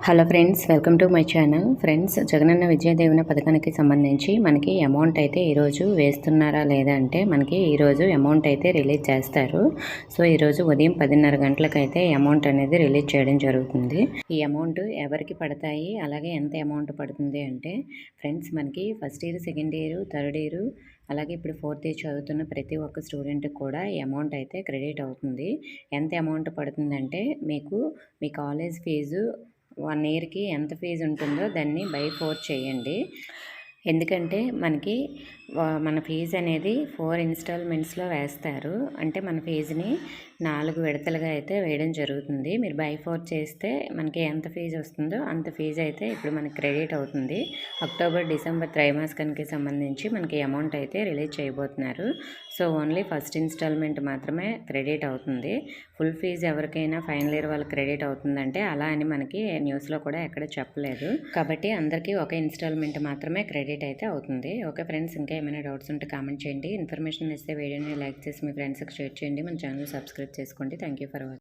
Hello friends, welcome to my channel. Friends, Jagananna Vidya Deevena పథకానికి సంబంధించి మనకి అమౌంట్ అయితే ఈరోజు వేస్తున్నారా లేదా అంటే మనకి ఈరోజు అమౌంట్ అయితే రిలీజ్ చేస్తారు. సో ఈరోజు ఉదయం 10:30 గంటలకైతే అమౌంట్ అనేది రిలీజ్ చేయడం జరుగుతుంది. ఈ అమౌంట్ ఎవరికి పడతాయి, అలాగే ఎంత అమౌంట్ పడుతుంది అంటే ఫ్రెండ్స్, మనకి first year, second year, third year, అలాగే ఇప్పుడు ఫోర్త్ ఇయర్ చదువుతున్న ప్రతి ఒక్క స్టూడెంట్కి కూడా ఈ అమౌంట్ అయితే క్రెడిట్ అవుతుంది. ఎంత అమౌంట్ పడుతుందంటే మీకు మీ కాలేజ్ ఫీజు 1 ఇయర్‌కి ఎంత ఫీజు ఉంటుందో దాన్ని బై 4 చేయండి. ఎందుకంటే మనకి మన ఫీజు అనేది 4 ఇన్‌స్టాల్‌మెంట్స్‌లో వేస్తారు. అంటే మన ఫీజుని 4 విడతలుగా అయితే వేయడం జరుగుతుంది. మీరు బై 4 చేస్తే మనకి ఎంత ఫీజు వస్తుందో అంత ఫీజు అయితే ఇప్పుడు మనకి క్రెడిట్ అవుతుంది. అక్టోబర్, డిసెంబర్ త్రైమాసికానికి సంబంధించి మనకి అమౌంట్ అయితే రిలీజ్ చేయబోతున్నారు. సో ఓన్లీ ఫస్ట్ ఇన్‌స్టాల్‌మెంట్ మాత్రమే క్రెడిట్ అవుతుంది. ఫుల్ ఫీజు ఎవరికైనా ఫైనల్ ఇయర్ వాళ్ళకి క్రెడిట్ అవుతుందంటే అలా అని మనకి న్యూస్లో కూడా ఎక్కడ చెప్పలేదు. కాబట్టి అందరికీ ఒక ఇన్‌స్టాల్‌మెంట్ మాత్రమే క్రెడిట్ అయితే అవుతుంది. ఓకే ఫ్రెండ్స్, ఇంకా ఏమైనా డౌట్స్ ఉంటే కామెంట్ చేయండి. ఇన్ఫర్మేషన్ ఇస్తే వీడియోని లైక్ చేసి మీ ఫ్రెండ్స్కి షేర్ చేయండి. మన ఛానల్ సబ్స్క్రైబ్ చేసుకోండి. Thank you for watching.